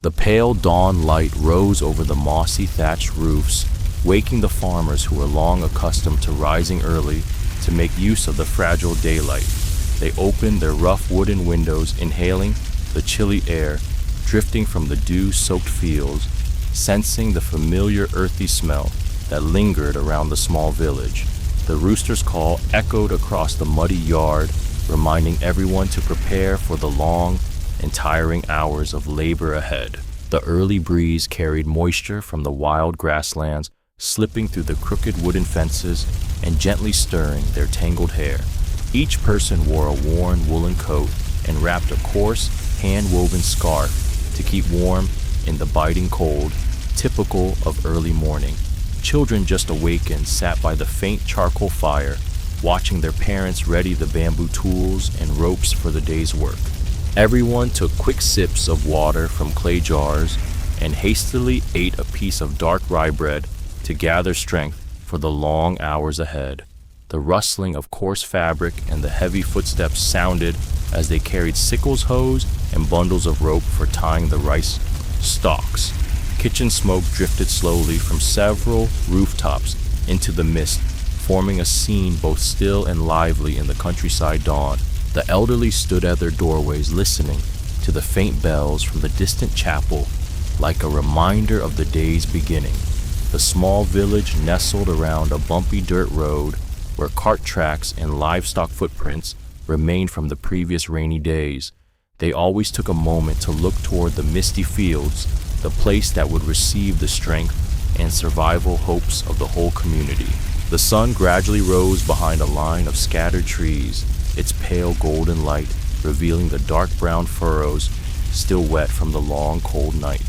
The pale dawn light rose over the mossy thatched roofs, waking the farmers who were long accustomed to rising early to make use of the fragile daylight. They opened their rough wooden windows, inhaling the chilly air drifting from the dew-soaked fields, sensing the familiar earthy smell that lingered around the small village. The rooster's call echoed across the muddy yard, reminding everyone to prepare for the long and tiring hours of labor ahead. The early breeze carried moisture from the wild grasslands, slipping through the crooked wooden fences and gently stirring their tangled hair. Each person wore a worn woolen coat and wrapped a coarse, hand-woven scarf to keep warm in the biting cold, typical of early morning. Children just awakened sat by the faint charcoal fire, watching their parents ready the bamboo tools and ropes for the day's work. Everyone took quick sips of water from clay jars and hastily ate a piece of dark rye bread to gather strength for the long hours ahead. The rustling of coarse fabric and the heavy footsteps sounded as they carried sickles, hoes, and bundles of rope for tying the rice stalks. Kitchen smoke drifted slowly from several rooftops into the mist, forming a scene both still and lively in the countryside dawn. The elderly stood at their doorways listening to the faint bells from the distant chapel, like a reminder of the day's beginning. The small village nestled around a bumpy dirt road where cart tracks and livestock footprints remained from the previous rainy days. They always took a moment to look toward the misty fields, the place that would receive the strength and survival hopes of the whole community. The sun gradually rose behind a line of scattered trees, its pale golden light revealing the dark brown furrows still wet from the long cold night.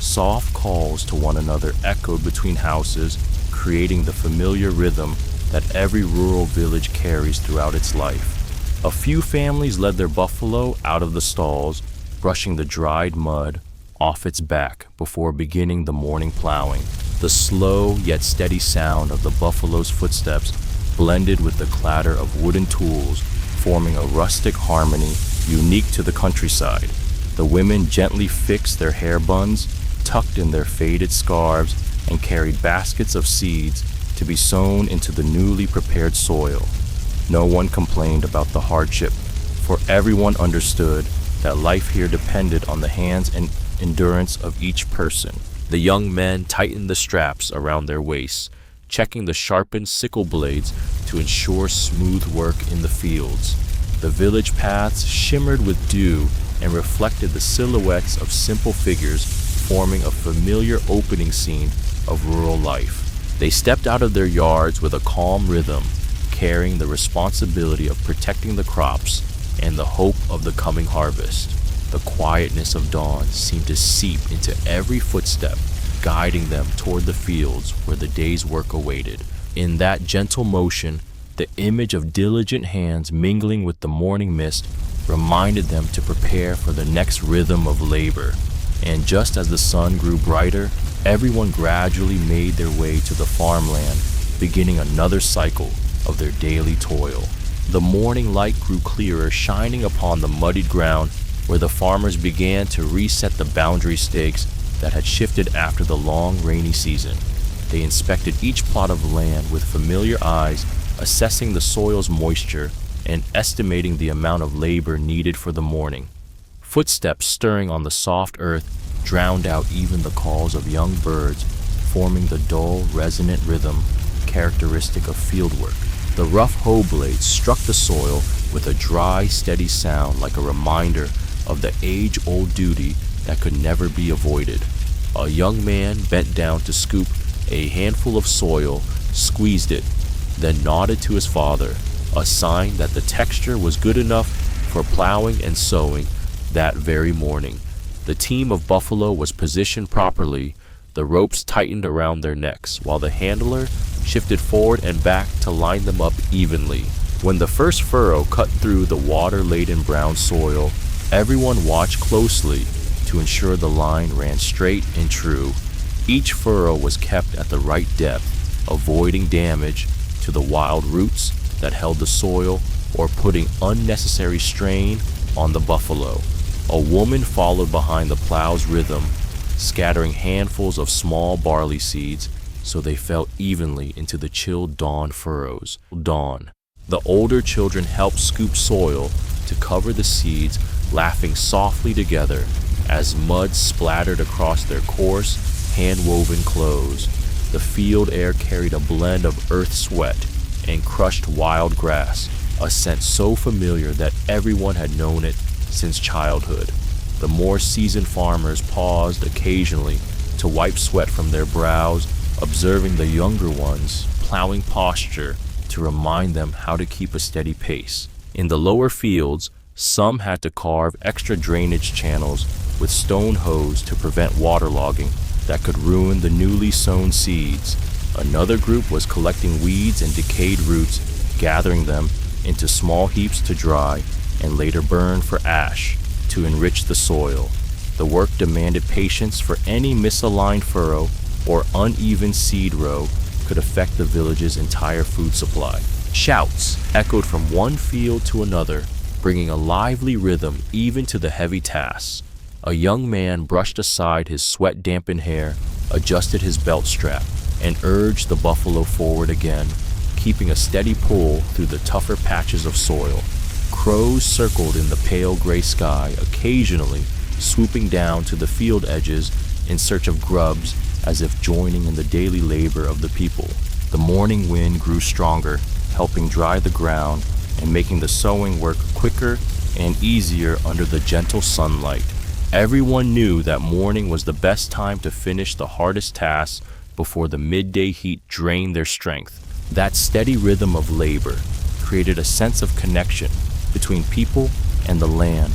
Soft calls to one another echoed between houses, creating the familiar rhythm that every rural village carries throughout its life. A few families led their buffalo out of the stalls, brushing the dried mud off its back before beginning the morning plowing. The slow yet steady sound of the buffalo's footsteps blended with the clatter of wooden tools, forming a rustic harmony unique to the countryside. The women gently fixed their hair buns, tucked in their faded scarves, and carried baskets of seeds to be sown into the newly prepared soil. No one complained about the hardship, for everyone understood that life here depended on the hands and endurance of each person. The young men tightened the straps around their waists, checking the sharpened sickle blades to ensure smooth work in the fields. The village paths shimmered with dew and reflected the silhouettes of simple figures, forming a familiar opening scene of rural life. They stepped out of their yards with a calm rhythm, carrying the responsibility of protecting the crops and the hope of the coming harvest. The quietness of dawn seemed to seep into every footstep, guiding them toward the fields where the day's work awaited. In that gentle motion, the image of diligent hands mingling with the morning mist reminded them to prepare for the next rhythm of labor. And just as the sun grew brighter, everyone gradually made their way to the farmland, beginning another cycle of their daily toil. The morning light grew clearer, shining upon the muddied ground where the farmers began to reset the boundary stakes that had shifted after the long rainy season. They inspected each plot of land with familiar eyes, assessing the soil's moisture and estimating the amount of labor needed for the morning. Footsteps stirring on the soft earth drowned out even the calls of young birds, forming the dull, resonant rhythm characteristic of fieldwork. The rough hoe blades struck the soil with a dry, steady sound like a reminder of the age-old duty that could never be avoided. A young man bent down to scoop a handful of soil, squeezed it, then nodded to his father, a sign that the texture was good enough for plowing and sowing that very morning. The team of buffalo was positioned properly, the ropes tightened around their necks, while the handler shifted forward and back to line them up evenly. When the first furrow cut through the water-laden brown soil, everyone watched closely to ensure the line ran straight and true. Each furrow was kept at the right depth, avoiding damage to the wild roots that held the soil or putting unnecessary strain on the buffalo. A woman followed behind the plow's rhythm, scattering handfuls of small barley seeds so they fell evenly into the chill dawn furrows. The older children helped scoop soil to cover the seeds, laughing softly together as mud splattered across their coarse, hand-woven clothes. The field air carried a blend of earth sweat and crushed wild grass, a scent so familiar that everyone had known it since childhood. The more seasoned farmers paused occasionally to wipe sweat from their brows, observing the younger ones' plowing posture to remind them how to keep a steady pace. In the lower fields, some had to carve extra drainage channels with stone hose to prevent waterlogging that could ruin the newly sown seeds. Another group was collecting weeds and decayed roots, gathering them into small heaps to dry and later burn for ash to enrich the soil. The work demanded patience, for any misaligned furrow or uneven seed row could affect the village's entire food supply. Shouts echoed from one field to another, bringing a lively rhythm even to the heavy tasks. A young man brushed aside his sweat-dampened hair, adjusted his belt strap, and urged the buffalo forward again, keeping a steady pull through the tougher patches of soil. Crows circled in the pale gray sky, occasionally swooping down to the field edges in search of grubs, as if joining in the daily labor of the people. The morning wind grew stronger, helping dry the ground and making the sowing work quicker and easier under the gentle sunlight. Everyone knew that morning was the best time to finish the hardest tasks before the midday heat drained their strength. That steady rhythm of labor created a sense of connection between people and the land,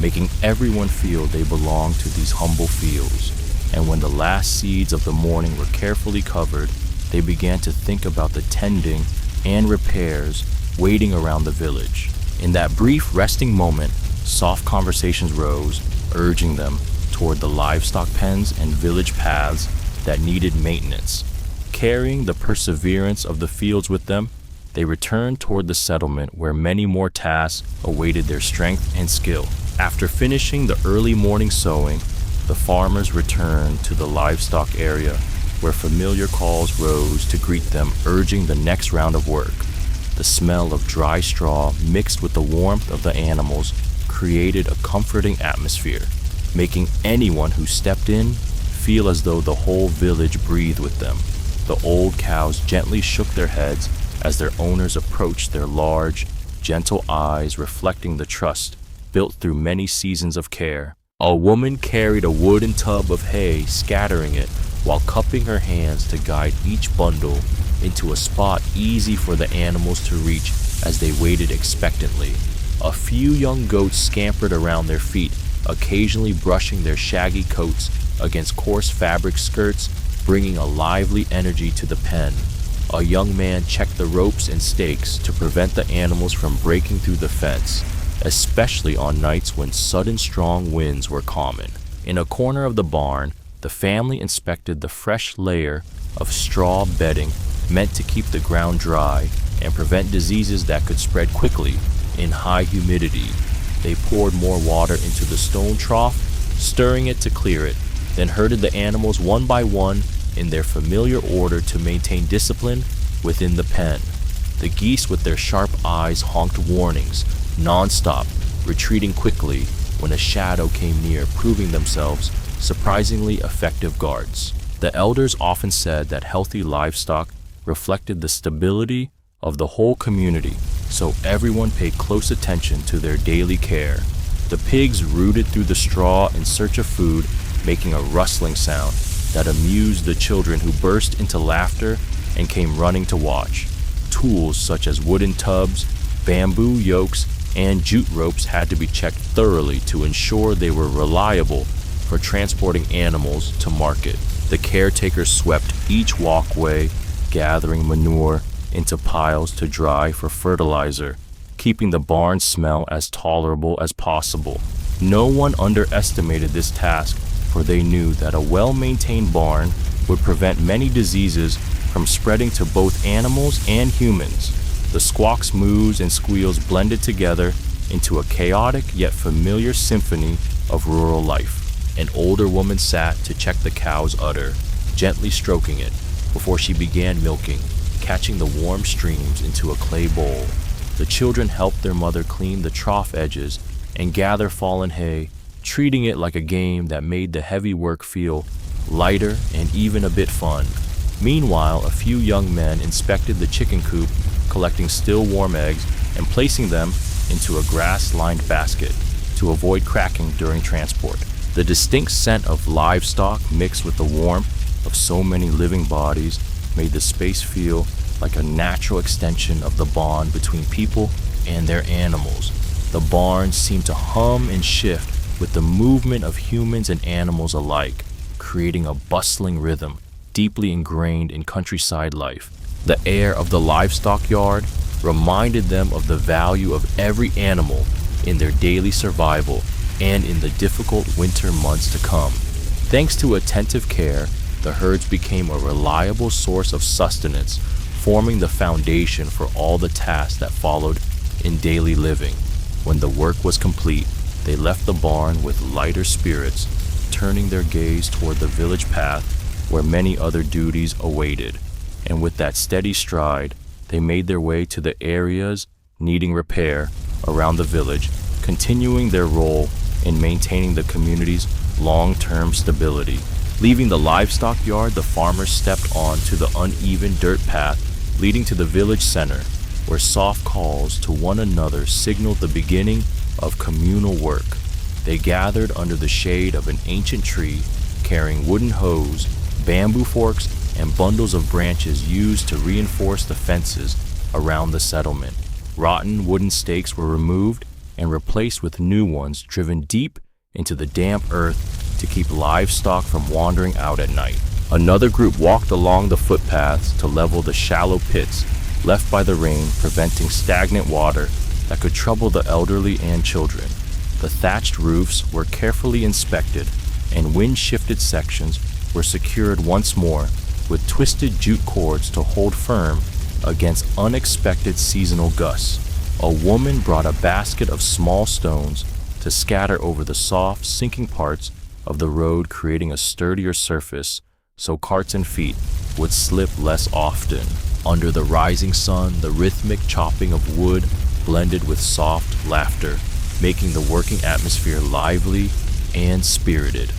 making everyone feel they belonged to these humble fields. And when the last seeds of the morning were carefully covered, they began to think about the tending and repairs waiting around the village. In that brief resting moment, soft conversations rose, urging them toward the livestock pens and village paths that needed maintenance. Carrying the perseverance of the fields with them, they returned toward the settlement where many more tasks awaited their strength and skill. After finishing the early morning sowing, the farmers returned to the livestock area where familiar calls rose to greet them, urging the next round of work. The smell of dry straw mixed with the warmth of the animals created a comforting atmosphere, making anyone who stepped in feel as though the whole village breathed with them. The old cows gently shook their heads as their owners approached, their large, gentle eyes reflecting the trust built through many seasons of care. A woman carried a wooden tub of hay, scattering it while cupping her hands to guide each bundle into a spot easy for the animals to reach as they waited expectantly. A few young goats scampered around their feet, occasionally brushing their shaggy coats against coarse fabric skirts, bringing a lively energy to the pen. A young man checked the ropes and stakes to prevent the animals from breaking through the fence, especially on nights when sudden strong winds were common. In a corner of the barn, the family inspected the fresh layer of straw bedding meant to keep the ground dry and prevent diseases that could spread quickly in high humidity. They poured more water into the stone trough, stirring it to clear it, then herded the animals one by one in their familiar order to maintain discipline within the pen. The geese with their sharp eyes honked warnings, non-stop, retreating quickly when a shadow came near, proving themselves surprisingly effective guards. The elders often said that healthy livestock reflected the stability of the whole community, so everyone paid close attention to their daily care. The pigs rooted through the straw in search of food, making a rustling sound that amused the children, who burst into laughter and came running to watch. Tools such as wooden tubs, bamboo yokes, and jute ropes had to be checked thoroughly to ensure they were reliable for transporting animals to market. The caretakers swept each walkway, gathering manure into piles to dry for fertilizer, keeping the barn smell as tolerable as possible. No one underestimated this task, for they knew that a well-maintained barn would prevent many diseases from spreading to both animals and humans. The squawks, moos, and squeals blended together, into a chaotic yet familiar symphony of rural life. An older woman sat to check the cow's udder, gently stroking it before she began milking, catching the warm streams into a clay bowl. The children helped their mother clean the trough edges and gather fallen hay, treating it like a game that made the heavy work feel lighter and even a bit fun. Meanwhile, a few young men inspected the chicken coop, collecting still warm eggs and placing them into a grass-lined basket to avoid cracking during transport. The distinct scent of livestock mixed with the warmth of so many living bodies made the space feel like a natural extension of the bond between people and their animals. The barn seemed to hum and shift with the movement of humans and animals alike, creating a bustling rhythm deeply ingrained in countryside life. The air of the livestock yard reminded them of the value of every animal in their daily survival and in the difficult winter months to come. Thanks to attentive care, the herds became a reliable source of sustenance, forming the foundation for all the tasks that followed in daily living. When the work was complete, they left the barn with lighter spirits, turning their gaze toward the village path where many other duties awaited. And with that steady stride, they made their way to the areas needing repair around the village, continuing their role in maintaining the community's long-term stability. Leaving the livestock yard, the farmers stepped onto the uneven dirt path leading to the village center, where soft calls to one another signaled the beginning of communal work. They gathered under the shade of an ancient tree, carrying wooden hoes, bamboo forks, and bundles of branches used to reinforce the fences around the settlement. Rotten wooden stakes were removed and replaced with new ones driven deep into the damp earth to keep livestock from wandering out at night. Another group walked along the footpaths to level the shallow pits left by the rain, preventing stagnant water that could trouble the elderly and children. The thatched roofs were carefully inspected, and wind-shifted sections were secured once more with twisted jute cords to hold firm against unexpected seasonal gusts. A woman brought a basket of small stones to scatter over the soft, sinking parts of the road, creating a sturdier surface so carts and feet would slip less often. Under the rising sun, the rhythmic chopping of wood blended with soft laughter, making the working atmosphere lively and spirited.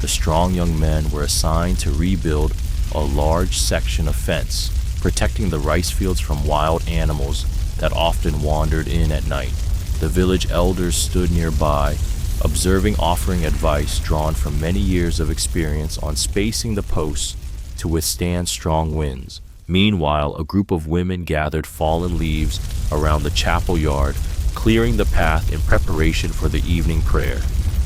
The strong young men were assigned to rebuild a large section of fence, protecting the rice fields from wild animals that often wandered in at night. The village elders stood nearby, observing, offering advice drawn from many years of experience on spacing the posts to withstand strong winds. Meanwhile, a group of women gathered fallen leaves around the chapel yard, clearing the path in preparation for the evening prayer.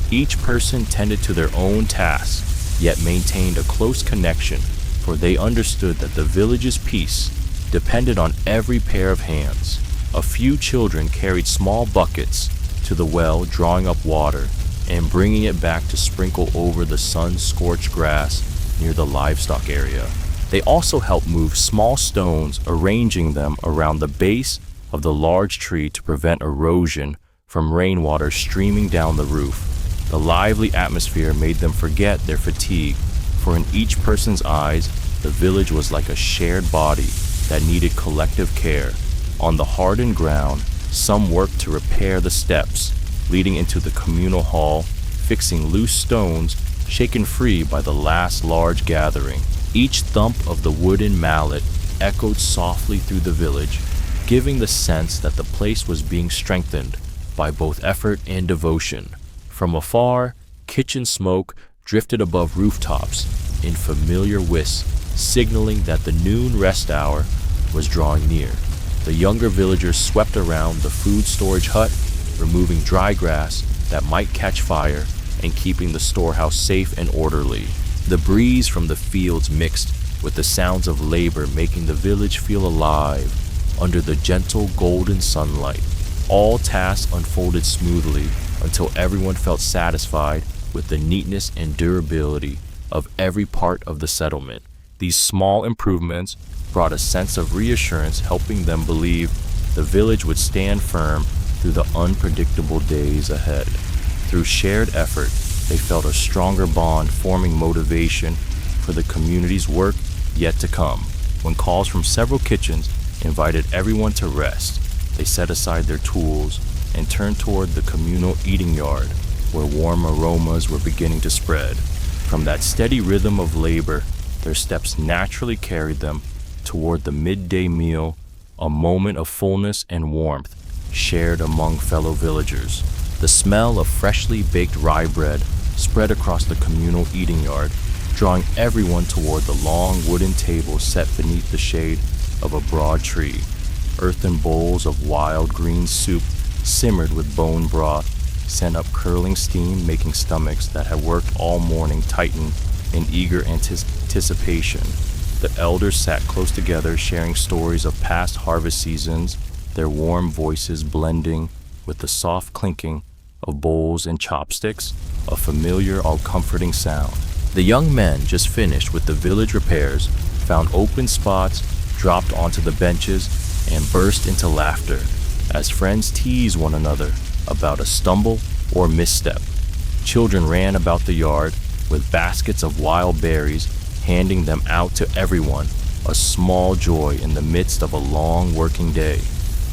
Each person tended to their own tasks, yet maintained a close connection, for they understood that the village's peace depended on every pair of hands. A few children carried small buckets to the well, drawing up water and bringing it back to sprinkle over the sun-scorched grass near the livestock area. They also helped move small stones, arranging them around the base of the large tree to prevent erosion from rainwater streaming down the roof. The lively atmosphere made them forget their fatigue, for in each person's eyes, the village was like a shared body that needed collective care. On the hardened ground, some worked to repair the steps leading into the communal hall, fixing loose stones shaken free by the last large gathering. Each thump of the wooden mallet echoed softly through the village, giving the sense that the place was being strengthened by both effort and devotion. From afar, kitchen smoke drifted above rooftops in familiar wisps, signaling that the noon rest hour was drawing near. The younger villagers swept around the food storage hut, removing dry grass that might catch fire and keeping the storehouse safe and orderly. The breeze from the fields mixed with the sounds of labor, making the village feel alive under the gentle golden sunlight. All tasks unfolded smoothly until everyone felt satisfied with the neatness and durability of every part of the settlement. These small improvements brought a sense of reassurance, helping them believe the village would stand firm through the unpredictable days ahead. Through shared effort, they felt a stronger bond, forming motivation for the community's work yet to come. When calls from several kitchens invited everyone to rest, they set aside their tools and turned toward the communal eating yard, where warm aromas were beginning to spread. From that steady rhythm of labor, their steps naturally carried them toward the midday meal, a moment of fullness and warmth shared among fellow villagers. The smell of freshly baked rye bread spread across the communal eating yard, drawing everyone toward the long wooden table set beneath the shade of a broad tree. Earthen bowls of wild green soup simmered with bone broth sent up curling steam, making stomachs that had worked all morning tighten in eager anticipation. The elders sat close together, sharing stories of past harvest seasons, their warm voices blending with the soft clinking of bowls and chopsticks, a familiar, all-comforting sound. The young men, just finished with the village repairs, found open spots, dropped onto the benches, and burst into laughter as friends teased one another about a stumble or misstep. Children ran about the yard with baskets of wild berries, handing them out to everyone, a small joy in the midst of a long working day.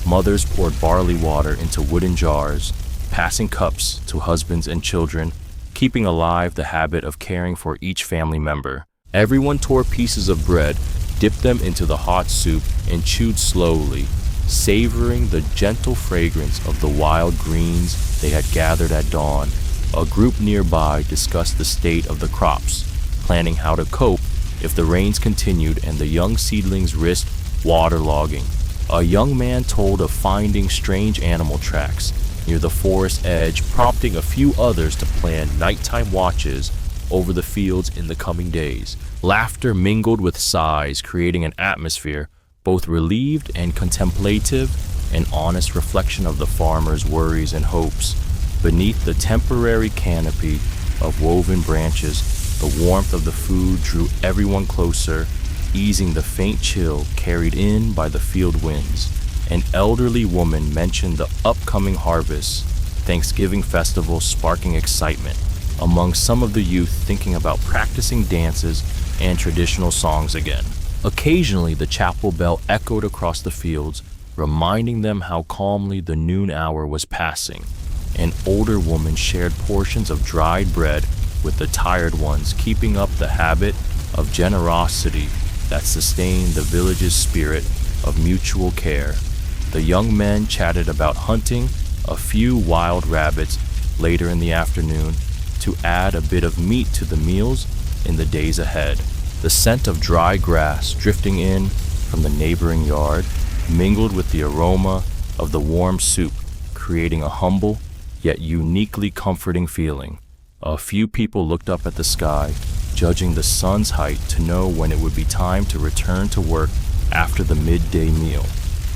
Mothers poured barley water into wooden jars, passing cups to husbands and children, keeping alive the habit of caring for each family member. Everyone tore pieces of bread, dipped them into the hot soup, and chewed slowly, savoring the gentle fragrance of the wild greens they had gathered at dawn. A group nearby discussed the state of the crops, planning how to cope if the rains continued and the young seedlings risked waterlogging. A young man told of finding strange animal tracks near the forest edge, prompting a few others to plan nighttime watches over the fields in the coming days. Laughter mingled with sighs, creating an atmosphere both relieved and contemplative, an honest reflection of the farmers' worries and hopes. Beneath the temporary canopy of woven branches, the warmth of the food drew everyone closer, easing the faint chill carried in by the field winds. An elderly woman mentioned the upcoming harvest, Thanksgiving festival sparking excitement among some of the youth, thinking about practicing dances and traditional songs again. Occasionally, the chapel bell echoed across the fields, reminding them how calmly the noon hour was passing. An older woman shared portions of dried bread with the tired ones, keeping up the habit of generosity that sustained the village's spirit of mutual care. The young men chatted about hunting a few wild rabbits later in the afternoon to add a bit of meat to the meals in the days ahead. The scent of dry grass drifting in from the neighboring yard mingled with the aroma of the warm soup, creating a humble yet uniquely comforting feeling. A few people looked up at the sky, judging the sun's height to know when it would be time to return to work after the midday meal.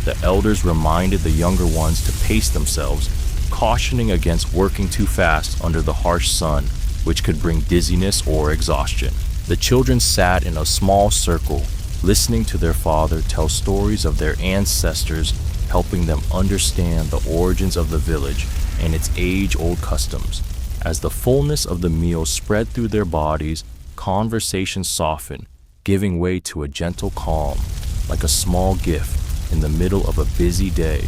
The elders reminded the younger ones to pace themselves, cautioning against working too fast under the harsh sun, which could bring dizziness or exhaustion. The children sat in a small circle, listening to their father tell stories of their ancestors, helping them understand the origins of the village and its age-old customs. As the fullness of the meal spread through their bodies, conversation softened, giving way to a gentle calm, like a small gift in the middle of a busy day.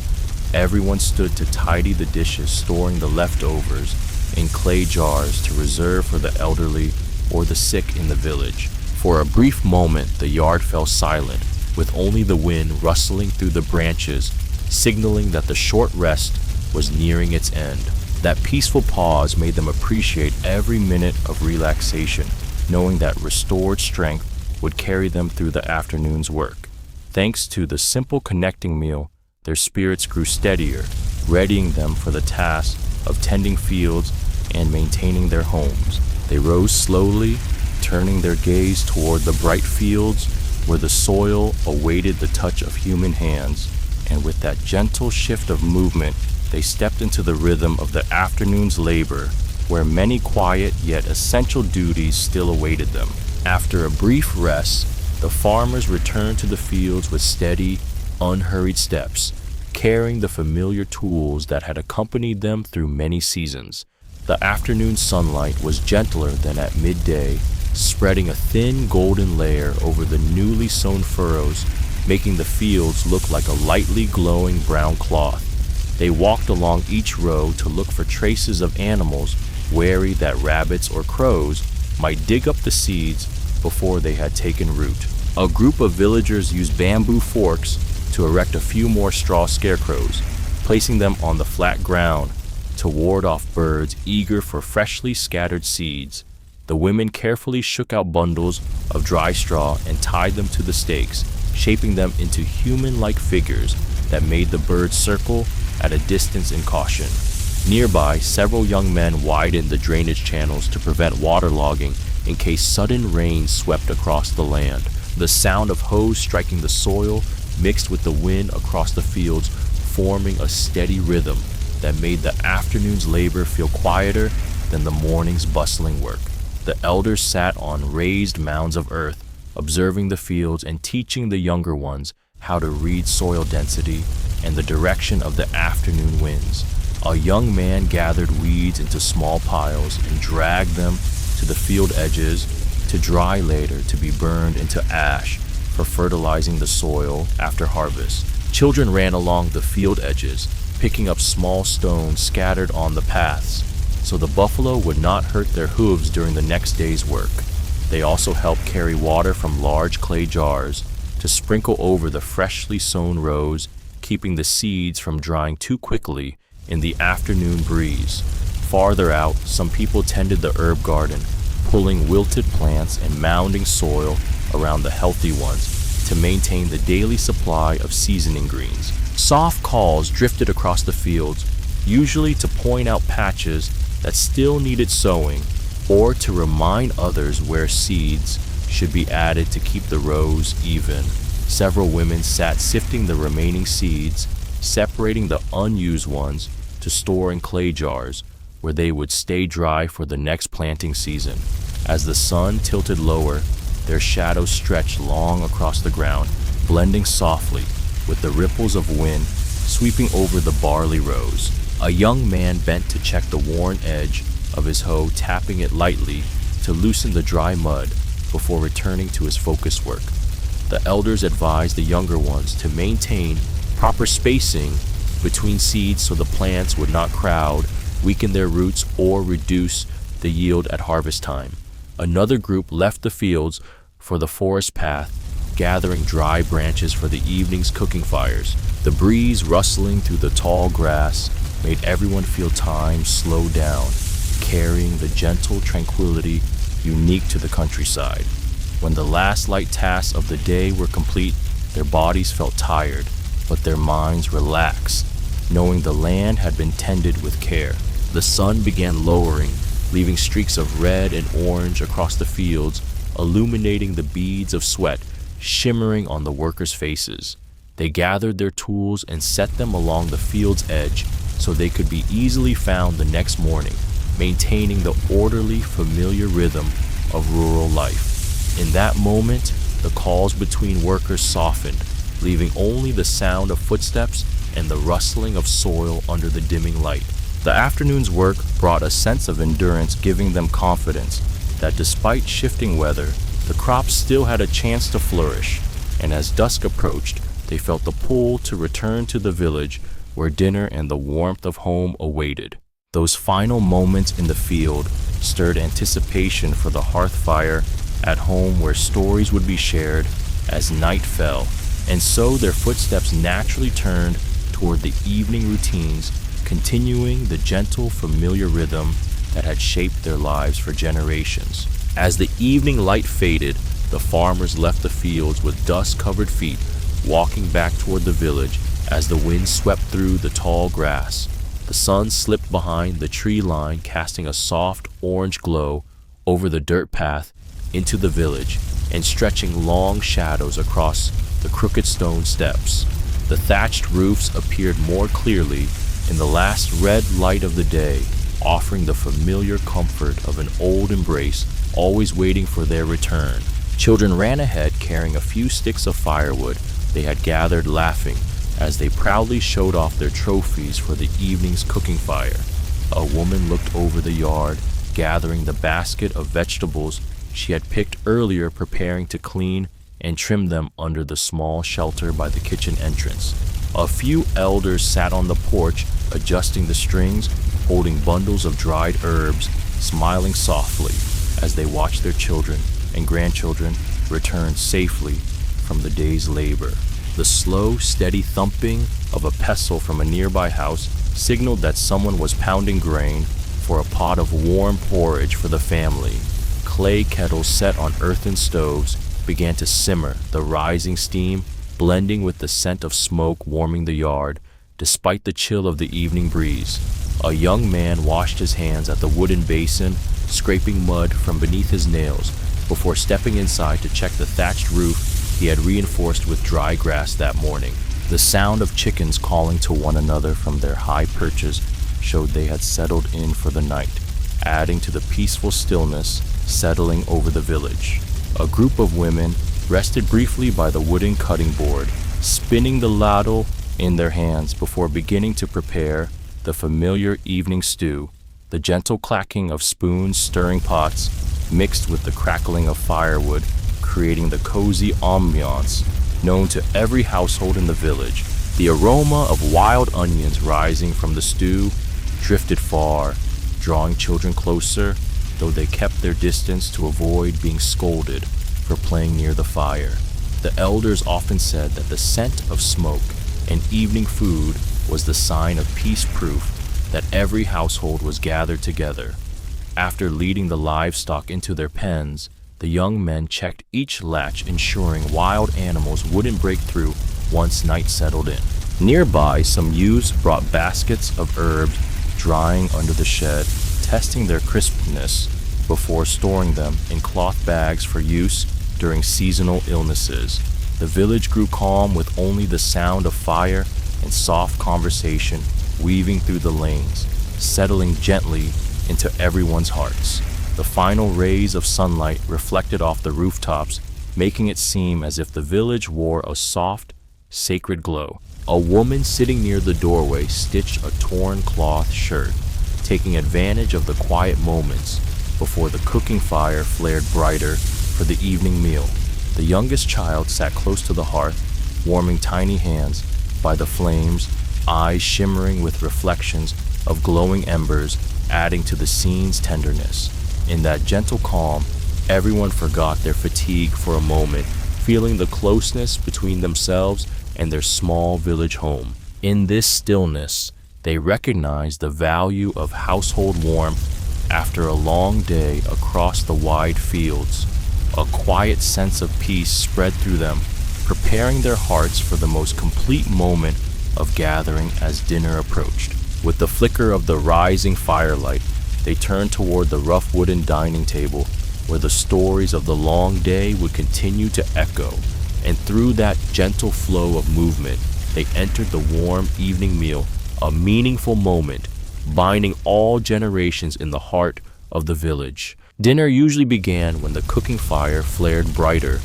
Everyone stood to tidy the dishes, storing the leftovers in clay jars to reserve for the elderly or the sick in the village. For a brief moment, the yard fell silent, with only the wind rustling through the branches, signaling that the short rest was nearing its end. That peaceful pause made them appreciate every minute of relaxation, knowing that restored strength would carry them through the afternoon's work. Thanks to the simple connecting meal, their spirits grew steadier, readying them for the task of tending fields and maintaining their homes. They rose slowly, turning their gaze toward the bright fields where the soil awaited the touch of human hands, and with that gentle shift of movement, they stepped into the rhythm of the afternoon's labor, where many quiet yet essential duties still awaited them. After a brief rest, the farmers returned to the fields with steady, unhurried steps, carrying the familiar tools that had accompanied them through many seasons. The afternoon sunlight was gentler than at midday, spreading a thin golden layer over the newly sown furrows, making the fields look like a lightly glowing brown cloth. They walked along each row to look for traces of animals, wary that rabbits or crows might dig up the seeds before they had taken root. A group of villagers used bamboo forks to erect a few more straw scarecrows, placing them on the flat ground to ward off birds eager for freshly scattered seeds. The women carefully shook out bundles of dry straw and tied them to the stakes, shaping them into human-like figures that made the birds circle at a distance in caution. Nearby, several young men widened the drainage channels to prevent waterlogging in case sudden rain swept across the land. The sound of hoes striking the soil mixed with the wind across the fields, forming a steady rhythm that made the afternoon's labor feel quieter than the morning's bustling work. The elders sat on raised mounds of earth, observing the fields and teaching the younger ones how to read soil density and the direction of the afternoon winds. A young man gathered weeds into small piles and dragged them to the field edges to dry later to be burned into ash for fertilizing the soil after harvest. Children ran along the field edges, picking up small stones scattered on the paths, so the buffalo would not hurt their hooves during the next day's work. They also helped carry water from large clay jars to sprinkle over the freshly sown rows, keeping the seeds from drying too quickly in the afternoon breeze. Farther out, some people tended the herb garden, pulling wilted plants and mounding soil around the healthy ones to maintain the daily supply of seasoning greens. Soft calls drifted across the fields, usually to point out patches that still needed sowing or to remind others where seeds should be added to keep the rows even. Several women sat sifting the remaining seeds, separating the unused ones to store in clay jars where they would stay dry for the next planting season. As the sun tilted lower, their shadows stretched long across the ground, blending softly with the ripples of wind sweeping over the barley rows. A young man bent to check the worn edge of his hoe, tapping it lightly to loosen the dry mud before returning to his focused work. The elders advised the younger ones to maintain proper spacing between seeds so the plants would not crowd, weaken their roots, or reduce the yield at harvest time. Another group left the fields for the forest path, gathering dry branches for the evening's cooking fires. The breeze rustling through the tall grass made everyone feel time slow down, carrying the gentle tranquility unique to the countryside. When the last light tasks of the day were complete, their bodies felt tired, but their minds relaxed, knowing the land had been tended with care. The sun began lowering, leaving streaks of red and orange across the fields, illuminating the beads of sweat shimmering on the workers' faces. They gathered their tools and set them along the field's edge so they could be easily found the next morning, maintaining the orderly, familiar rhythm of rural life. In that moment, the calls between workers softened, leaving only the sound of footsteps and the rustling of soil under the dimming light. The afternoon's work brought a sense of endurance, giving them confidence that despite shifting weather, the crops still had a chance to flourish, and as dusk approached, they felt the pull to return to the village where dinner and the warmth of home awaited. Those final moments in the field stirred anticipation for the hearth fire at home where stories would be shared as night fell, and so their footsteps naturally turned toward the evening routines, continuing the gentle, familiar rhythm that had shaped their lives for generations. As the evening light faded, the farmers left the fields with dust-covered feet, walking back toward the village as the wind swept through the tall grass. The sun slipped behind the tree line, casting a soft orange glow over the dirt path into the village and stretching long shadows across the crooked stone steps. The thatched roofs appeared more clearly in the last red light of the day, offering the familiar comfort of an old embrace always waiting for their return. Children ran ahead carrying a few sticks of firewood they had gathered, laughing as they proudly showed off their trophies for the evening's cooking fire. A woman looked over the yard, gathering the basket of vegetables she had picked earlier, preparing to clean and trim them under the small shelter by the kitchen entrance. A few elders sat on the porch, adjusting the strings, holding bundles of dried herbs, smiling softly as they watched their children and grandchildren return safely from the day's labor. The slow, steady thumping of a pestle from a nearby house signaled that someone was pounding grain for a pot of warm porridge for the family. Clay kettles set on earthen stoves began to simmer, the rising steam blending with the scent of smoke warming the yard, despite the chill of the evening breeze. A young man washed his hands at the wooden basin, scraping mud from beneath his nails before stepping inside to check the thatched roof he had reinforced with dry grass that morning. The sound of chickens calling to one another from their high perches showed they had settled in for the night, adding to the peaceful stillness settling over the village. A group of women rested briefly by the wooden cutting board, spinning the ladle in their hands before beginning to prepare the familiar evening stew. The gentle clacking of spoons stirring pots mixed with the crackling of firewood, creating the cozy ambiance known to every household in the village. The aroma of wild onions rising from the stew drifted far, drawing children closer, though they kept their distance to avoid being scolded for playing near the fire. The elders often said that the scent of smoke and evening food was the sign of peace, proof that every household was gathered together. After leading the livestock into their pens, the young men checked each latch, ensuring wild animals wouldn't break through once night settled in. Nearby, some youths brought baskets of herbs drying under the shed, testing their crispness before storing them in cloth bags for use during seasonal illnesses. The village grew calm with only the sound of fire and soft conversation weaving through the lanes, settling gently into everyone's hearts. The final rays of sunlight reflected off the rooftops, making it seem as if the village wore a soft, sacred glow. A woman sitting near the doorway stitched a torn cloth shirt, taking advantage of the quiet moments before the cooking fire flared brighter for the evening meal. The youngest child sat close to the hearth, warming tiny hands by the flames, eyes shimmering with reflections of glowing embers, adding to the scene's tenderness. In that gentle calm, everyone forgot their fatigue for a moment, feeling the closeness between themselves and their small village home. In this stillness, they recognized the value of household warmth after a long day across the wide fields. A quiet sense of peace spread through them, preparing their hearts for the most complete moment of gathering as dinner approached. With the flicker of the rising firelight, they turned toward the rough wooden dining table, where the stories of the long day would continue to echo, and through that gentle flow of movement, they entered the warm evening meal, a meaningful moment, binding all generations in the heart of the village. Dinner usually began when the cooking fire flared brighter,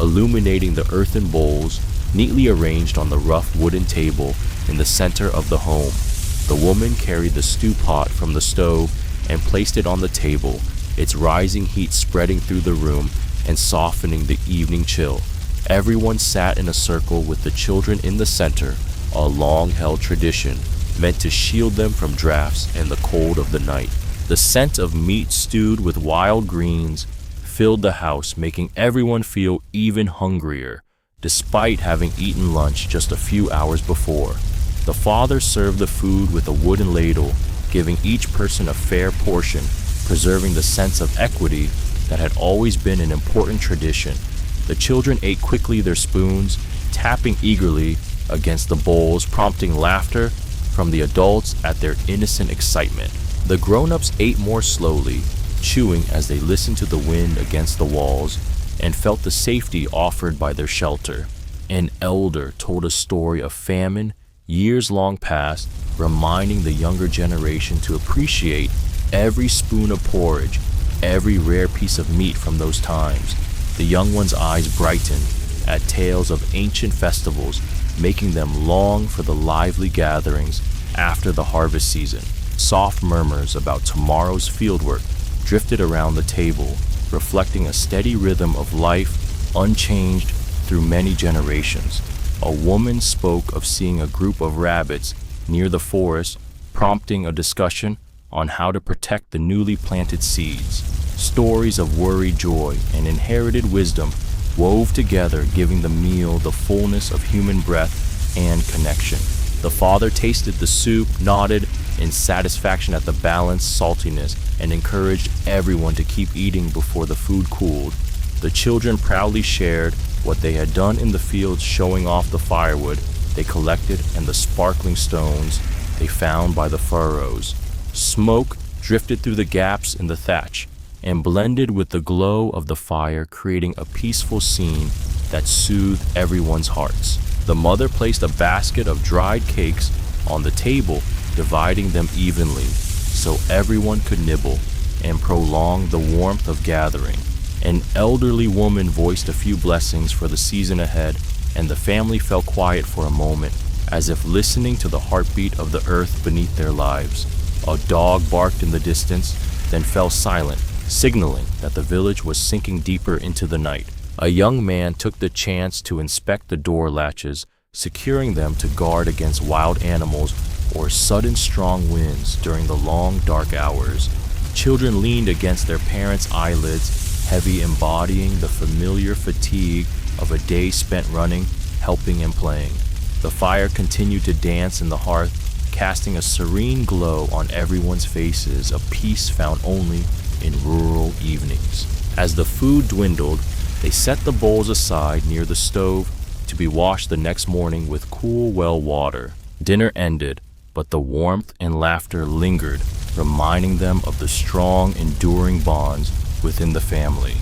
illuminating the earthen bowls neatly arranged on the rough wooden table in the center of the home. The woman carried the stew pot from the stove and placed it on the table, its rising heat spreading through the room and softening the evening chill. Everyone sat in a circle with the children in the center, a long-held tradition meant to shield them from drafts and the cold of the night. The scent of meat stewed with wild greens filled the house, making everyone feel even hungrier, despite having eaten lunch just a few hours before. The father served the food with a wooden ladle, giving each person a fair portion, preserving the sense of equity that had always been an important tradition. The children ate quickly their spoons, tapping eagerly against the bowls, prompting laughter from the adults at their innocent excitement. The grown-ups ate more slowly, chewing as they listened to the wind against the walls and felt the safety offered by their shelter. An elder told a story of famine years long past, reminding the younger generation to appreciate every spoon of porridge, every rare piece of meat from those times. The young one's eyes brightened at tales of ancient festivals, making them long for the lively gatherings after the harvest season. Soft murmurs about tomorrow's fieldwork drifted around the table, reflecting a steady rhythm of life, unchanged through many generations. A woman spoke of seeing a group of rabbits near the forest, prompting a discussion on how to protect the newly planted seeds. Stories of worried joy and inherited wisdom wove together, giving the meal the fullness of human breath and connection. The father tasted the soup, nodded in satisfaction at the balanced saltiness, and encouraged everyone to keep eating before the food cooled. The children proudly shared what they had done in the fields, showing off the firewood they collected and the sparkling stones they found by the furrows. Smoke drifted through the gaps in the thatch and blended with the glow of the fire, creating a peaceful scene that soothed everyone's hearts. The mother placed a basket of dried cakes on the table, dividing them evenly so everyone could nibble and prolong the warmth of gathering. An elderly woman voiced a few blessings for the season ahead, and the family fell quiet for a moment, as if listening to the heartbeat of the earth beneath their lives. A dog barked in the distance, then fell silent, signaling that the village was sinking deeper into the night. A young man took the chance to inspect the door latches, securing them to guard against wild animals or sudden strong winds during the long dark hours. Children leaned against their parents' eyelids, heavy, embodying the familiar fatigue of a day spent running, helping, and playing. The fire continued to dance in the hearth, casting a serene glow on everyone's faces, a peace found only in rural evenings. As the food dwindled, they set the bowls aside near the stove to be washed the next morning with cool well water. Dinner ended, but the warmth and laughter lingered, reminding them of the strong, enduring bonds within the family.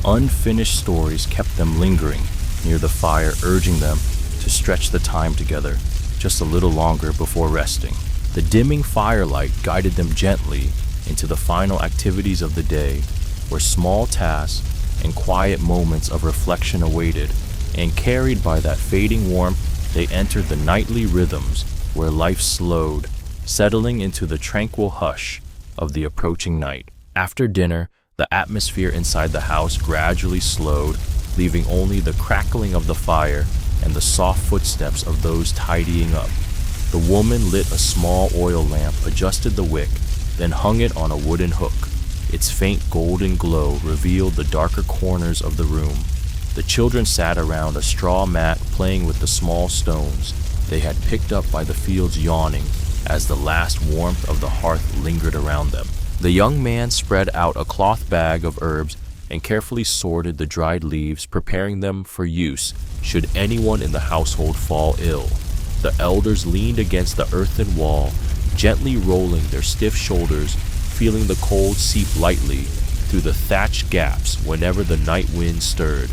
Unfinished stories kept them lingering near the fire, urging them to stretch the time together just a little longer before resting. The dimming firelight guided them gently into the final activities of the day, where small tasks and quiet moments of reflection awaited, and carried by that fading warmth, they entered the nightly rhythms where life slowed, settling into the tranquil hush of the approaching night. After dinner, the atmosphere inside the house gradually slowed, leaving only the crackling of the fire and the soft footsteps of those tidying up. The woman lit a small oil lamp, adjusted the wick, then hung it on a wooden hook. Its faint golden glow revealed the darker corners of the room. The children sat around a straw mat, playing with the small stones they had picked up by the fields, yawning as the last warmth of the hearth lingered around them. The young man spread out a cloth bag of herbs and carefully sorted the dried leaves, preparing them for use should anyone in the household fall ill. The elders leaned against the earthen wall, gently rolling their stiff shoulders, feeling the cold seep lightly through the thatched gaps whenever the night wind stirred.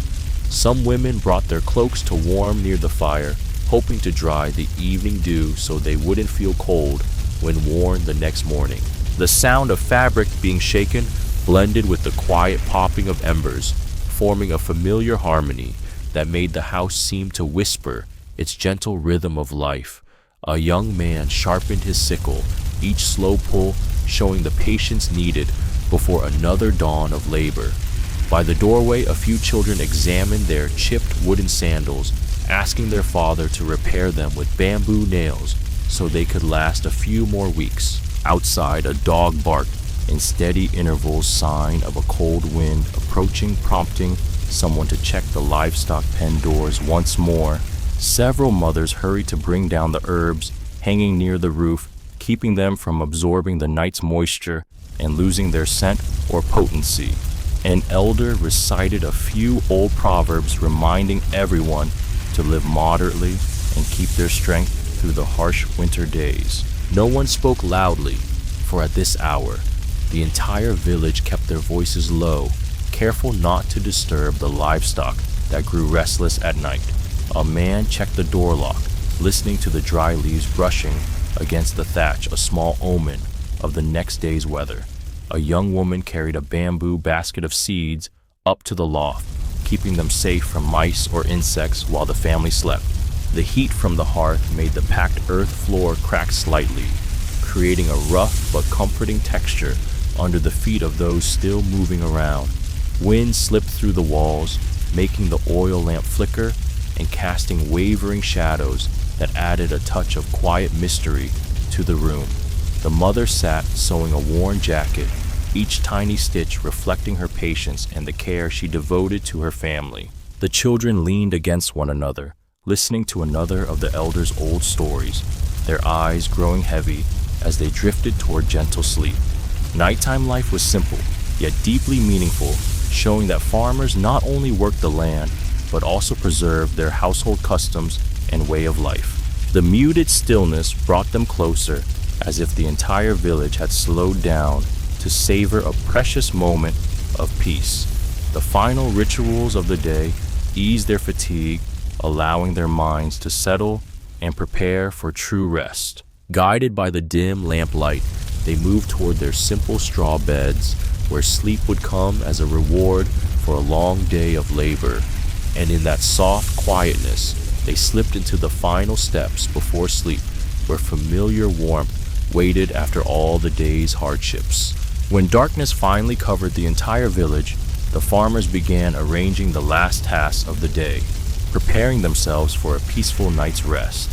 Some women brought their cloaks to warm near the fire, hoping to dry the evening dew so they wouldn't feel cold when worn the next morning. The sound of fabric being shaken blended with the quiet popping of embers, forming a familiar harmony that made the house seem to whisper its gentle rhythm of life. A young man sharpened his sickle, each slow pull showing the patience needed before another dawn of labor. By the doorway, a few children examined their chipped wooden sandals, asking their father to repair them with bamboo nails so they could last a few more weeks. Outside, a dog barked in steady intervals, sign of a cold wind approaching, prompting someone to check the livestock pen doors once more. Several mothers hurried to bring down the herbs hanging near the roof, keeping them from absorbing the night's moisture and losing their scent or potency. An elder recited a few old proverbs, reminding everyone to live moderately and keep their strength through the harsh winter days. No one spoke loudly, for at this hour, the entire village kept their voices low, careful not to disturb the livestock that grew restless at night. A man checked the door lock, listening to the dry leaves brushing against the thatch, a small omen of the next day's weather. A young woman carried a bamboo basket of seeds up to the loft, keeping them safe from mice or insects while the family slept. The heat from the hearth made the packed earth floor crack slightly, creating a rough but comforting texture under the feet of those still moving around. Wind slipped through the walls, making the oil lamp flicker and casting wavering shadows that added a touch of quiet mystery to the room. The mother sat sewing a worn jacket, each tiny stitch reflecting her patience and the care she devoted to her family. The children leaned against one another, listening to another of the elders' old stories, their eyes growing heavy as they drifted toward gentle sleep. Nighttime life was simple, yet deeply meaningful, showing that farmers not only worked the land, but also preserved their household customs and way of life. The muted stillness brought them closer, as if the entire village had slowed down to savor a precious moment of peace. The final rituals of the day eased their fatigue, allowing their minds to settle and prepare for true rest. Guided by the dim lamplight, they moved toward their simple straw beds, where sleep would come as a reward for a long day of labor. And in that soft quietness, they slipped into the final steps before sleep, where familiar warmth waited after all the day's hardships. When darkness finally covered the entire village, the farmers began arranging the last tasks of the day, preparing themselves for a peaceful night's rest.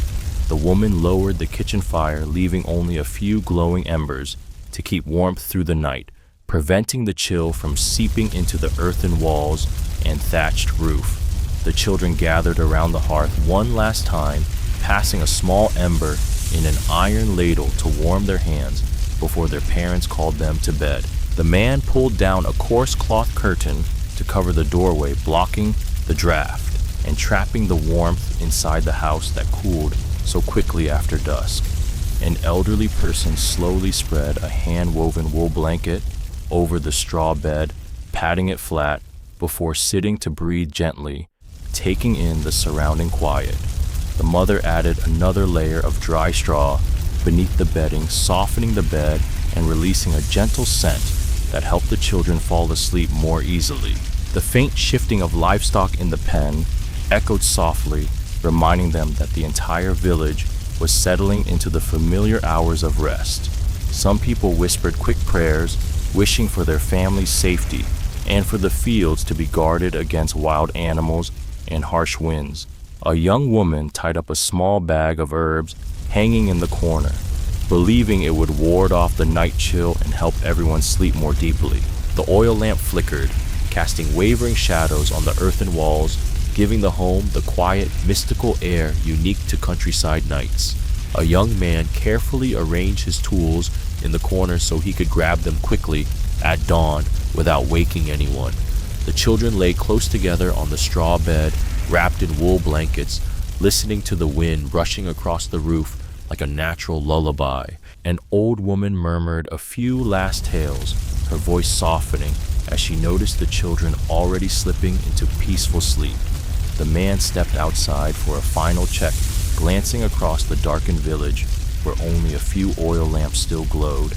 The woman lowered the kitchen fire, leaving only a few glowing embers to keep warmth through the night, preventing the chill from seeping into the earthen walls and thatched roof. The children gathered around the hearth one last time, passing a small ember in an iron ladle to warm their hands before their parents called them to bed. The man pulled down a coarse cloth curtain to cover the doorway, blocking the draft and trapping the warmth inside the house that cooled so quickly after dusk. An elderly person slowly spread a hand-woven wool blanket over the straw bed, patting it flat before sitting to breathe gently, taking in the surrounding quiet. The mother added another layer of dry straw beneath the bedding, softening the bed and releasing a gentle scent that helped the children fall asleep more easily. The faint shifting of livestock in the pen echoed softly, reminding them that the entire village was settling into the familiar hours of rest. Some people whispered quick prayers, wishing for their family's safety and for the fields to be guarded against wild animals and harsh winds. A young woman tied up a small bag of herbs hanging in the corner, believing it would ward off the night chill and help everyone sleep more deeply. The oil lamp flickered, casting wavering shadows on the earthen walls, giving the home the quiet, mystical air unique to countryside nights. A young man carefully arranged his tools in the corner so he could grab them quickly at dawn without waking anyone. The children lay close together on the straw bed, wrapped in wool blankets, listening to the wind rushing across the roof like a natural lullaby. An old woman murmured a few last tales, her voice softening as she noticed the children already slipping into peaceful sleep. The man stepped outside for a final check, glancing across the darkened village where only a few oil lamps still glowed,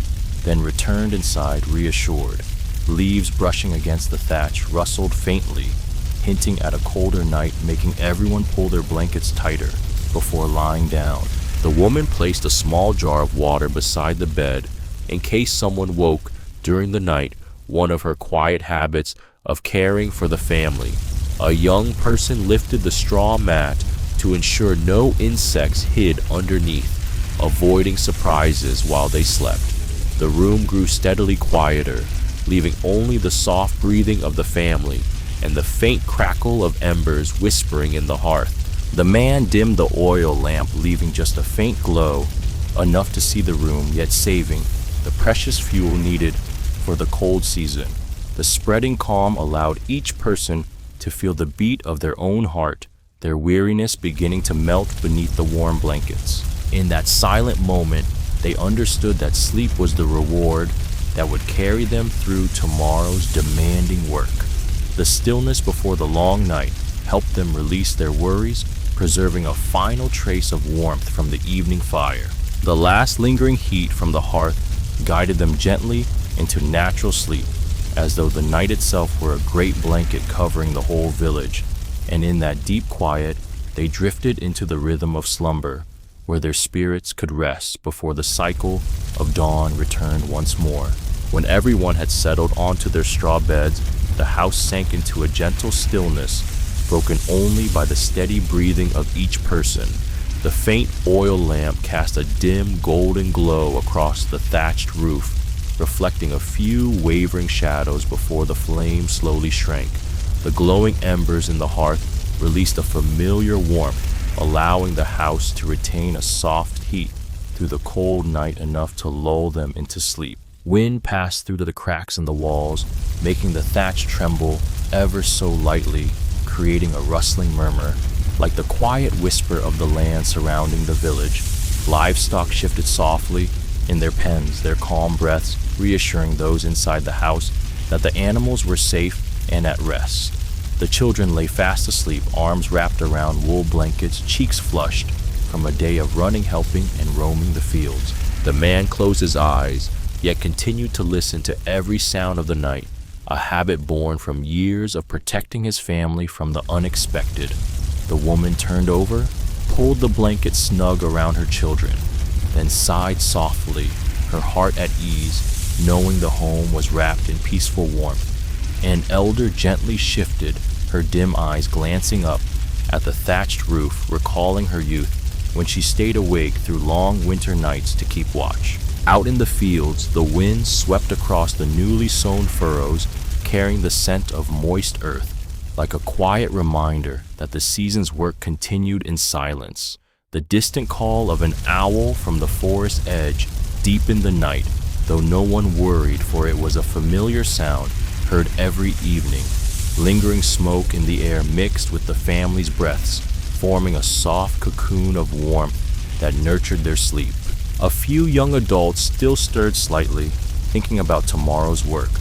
then returned inside reassured. Leaves brushing against the thatch rustled faintly, hinting at a colder night, making everyone pull their blankets tighter before lying down. The woman placed a small jar of water beside the bed in case someone woke during the night, one of her quiet habits of caring for the family. A young person lifted the straw mat to ensure no insects hid underneath, avoiding surprises while they slept. The room grew steadily quieter, leaving only the soft breathing of the family and the faint crackle of embers whispering in the hearth. The man dimmed the oil lamp, leaving just a faint glow, enough to see the room, yet saving the precious fuel needed for the cold season. The spreading calm allowed each person to feel the beat of their own heart, their weariness beginning to melt beneath the warm blankets. In that silent moment, they understood that sleep was the reward that would carry them through tomorrow's demanding work. The stillness before the long night helped them release their worries, preserving a final trace of warmth from the evening fire. The last lingering heat from the hearth guided them gently into natural sleep, as though the night itself were a great blanket covering the whole village. And in that deep quiet, they drifted into the rhythm of slumber, where their spirits could rest before the cycle of dawn returned once more. When everyone had settled onto their straw beds, the house sank into a gentle stillness, broken only by the steady breathing of each person. The faint oil lamp cast a dim golden glow across the thatched roof, reflecting a few wavering shadows before the flame slowly shrank. The glowing embers in the hearth released a familiar warmth, allowing the house to retain a soft heat through the cold night enough to lull them into sleep. Wind passed through the cracks in the walls, making the thatch tremble ever so lightly, creating a rustling murmur, like the quiet whisper of the land surrounding the village. Livestock shifted softly in their pens, their calm breaths reassuring those inside the house that the animals were safe and at rest. The children lay fast asleep, arms wrapped around wool blankets, cheeks flushed from a day of running, helping, and roaming the fields. The man closed his eyes, yet continued to listen to every sound of the night, a habit born from years of protecting his family from the unexpected. The woman turned over, pulled the blanket snug around her children, then sighed softly, her heart at ease, knowing the home was wrapped in peaceful warmth. An elder gently shifted, her dim eyes glancing up at the thatched roof, recalling her youth when she stayed awake through long winter nights to keep watch. Out in the fields, the wind swept across the newly sown furrows, carrying the scent of moist earth, like a quiet reminder that the season's work continued in silence. The distant call of an owl from the forest edge deepened the night, though no one worried, for it was a familiar sound heard every evening. Lingering smoke in the air mixed with the family's breaths, forming a soft cocoon of warmth that nurtured their sleep. A few young adults still stirred slightly, thinking about tomorrow's work,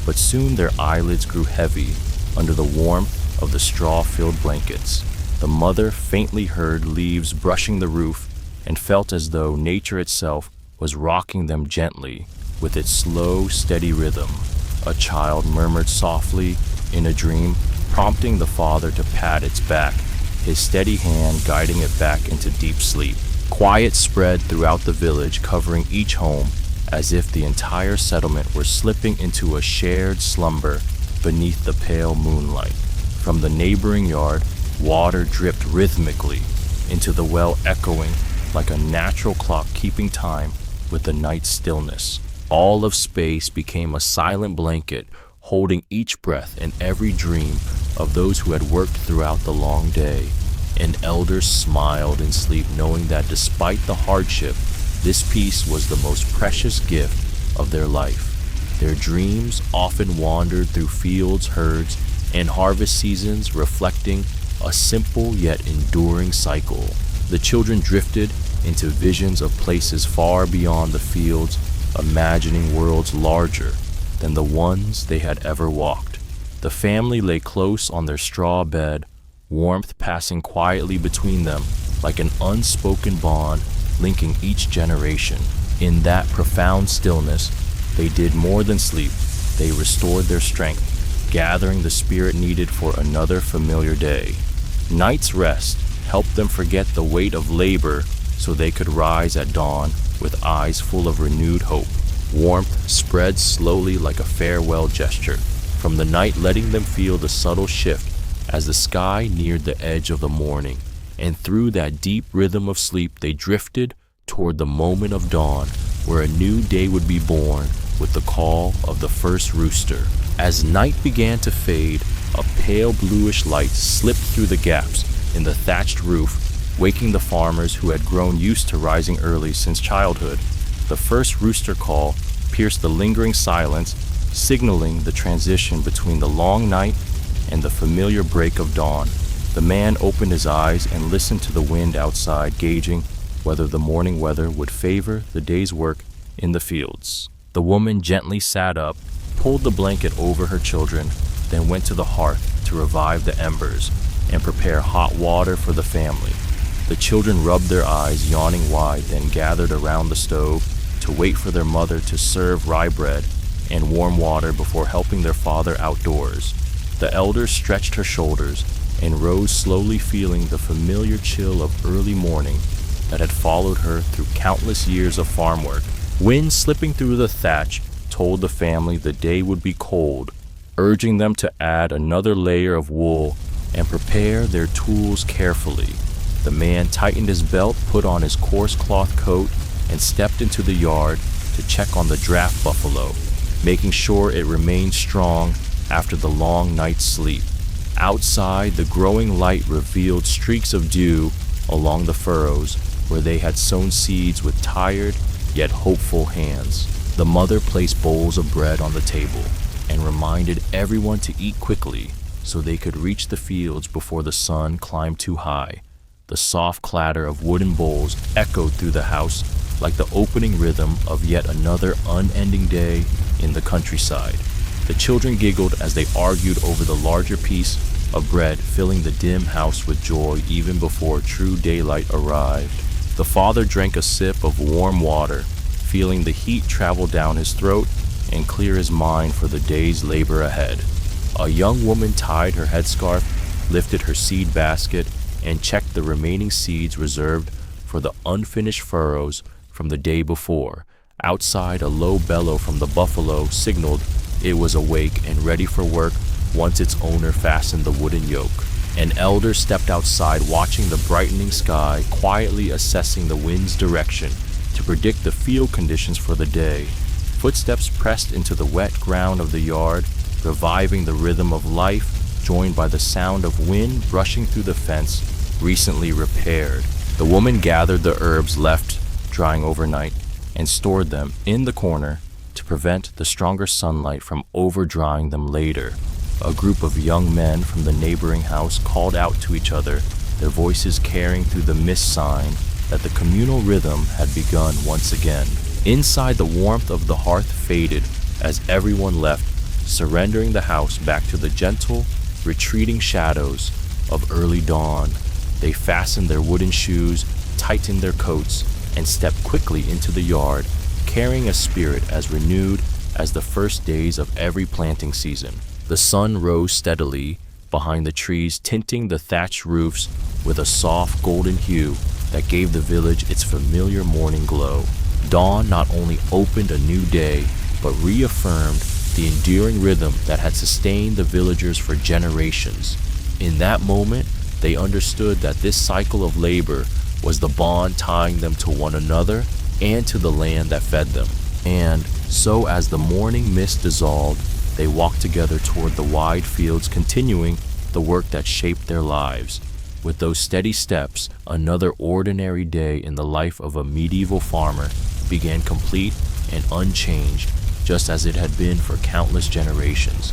but soon their eyelids grew heavy under the warmth of the straw-filled blankets. The mother faintly heard leaves brushing the roof and felt as though nature itself was rocking them gently with its slow, steady rhythm. A child murmured softly in a dream, prompting the father to pat its back, his steady hand guiding it back into deep sleep. Quiet spread throughout the village, covering each home, as if the entire settlement were slipping into a shared slumber beneath the pale moonlight. From the neighboring yard, water dripped rhythmically into the well, echoing like a natural clock keeping time with the night's stillness. All of space became a silent blanket, holding each breath and every dream of those who had worked throughout the long day. An elder smiled in sleep, knowing that despite the hardship, this peace was the most precious gift of their life. Their dreams often wandered through fields, herds, and harvest seasons, reflecting a simple yet enduring cycle. The children drifted into visions of places far beyond the fields, imagining worlds larger than the ones they had ever walked. The family lay close on their straw bed, warmth passing quietly between them like an unspoken bond linking each generation. In that profound stillness, they did more than sleep. They restored their strength, gathering the spirit needed for another familiar day. Night's rest helped them forget the weight of labor so they could rise at dawn with eyes full of renewed hope. Warmth spread slowly like a farewell gesture from the night, letting them feel the subtle shift as the sky neared the edge of the morning. And through that deep rhythm of sleep, they drifted toward the moment of dawn, where a new day would be born with the call of the first rooster. As night began to fade, a pale bluish light slipped through the gaps in the thatched roof, waking the farmers who had grown used to rising early since childhood. The first rooster call pierced the lingering silence, signaling the transition between the long night and the familiar break of dawn. The man opened his eyes and listened to the wind outside, gauging whether the morning weather would favor the day's work in the fields. The woman gently sat up, pulled the blanket over her children, then went to the hearth to revive the embers and prepare hot water for the family. The children rubbed their eyes, yawning wide, then gathered around the stove to wait for their mother to serve rye bread and warm water before helping their father outdoors. The elder stretched her shoulders and rose slowly, feeling the familiar chill of early morning that had followed her through countless years of farm work. Wind slipping through the thatch told the family the day would be cold, urging them to add another layer of wool and prepare their tools carefully. The man tightened his belt, put on his coarse cloth coat, and stepped into the yard to check on the draft buffalo, making sure it remained strong after the long night's sleep. Outside, the growing light revealed streaks of dew along the furrows where they had sown seeds with tired yet hopeful hands. The mother placed bowls of bread on the table and reminded everyone to eat quickly so they could reach the fields before the sun climbed too high. The soft clatter of wooden bowls echoed through the house like the opening rhythm of yet another unending day in the countryside. The children giggled as they argued over the larger piece of bread, filling the dim house with joy even before true daylight arrived. The father drank a sip of warm water, feeling the heat travel down his throat and clear his mind for the day's labor ahead. A young woman tied her headscarf, lifted her seed basket, and checked the remaining seeds reserved for the unfinished furrows from the day before. Outside, a low bellow from the buffalo signaled it was awake and ready for work once its owner fastened the wooden yoke. An elder stepped outside, watching the brightening sky, quietly assessing the wind's direction to predict the field conditions for the day. Footsteps pressed into the wet ground of the yard, reviving the rhythm of life, joined by the sound of wind brushing through the fence recently repaired. The woman gathered the herbs left drying overnight and stored them in the corner to prevent the stronger sunlight from over-drying them later. A group of young men from the neighboring house called out to each other, their voices carrying through the mist, sign that the communal rhythm had begun once again. Inside, the warmth of the hearth faded as everyone left, surrendering the house back to the gentle, retreating shadows of early dawn. They fastened their wooden shoes, tightened their coats, and stepped quickly into the yard, carrying a spirit as renewed as the first days of every planting season. The sun rose steadily behind the trees, tinting the thatched roofs with a soft golden hue that gave the village its familiar morning glow. Dawn not only opened a new day, but reaffirmed the enduring rhythm that had sustained the villagers for generations. In that moment, they understood that this cycle of labor was the bond tying them to one another and to the land that fed them. And so, as the morning mist dissolved, they walked together toward the wide fields, continuing the work that shaped their lives. With those steady steps, another ordinary day in the life of a medieval farmer began, complete and unchanged, just as it had been for countless generations.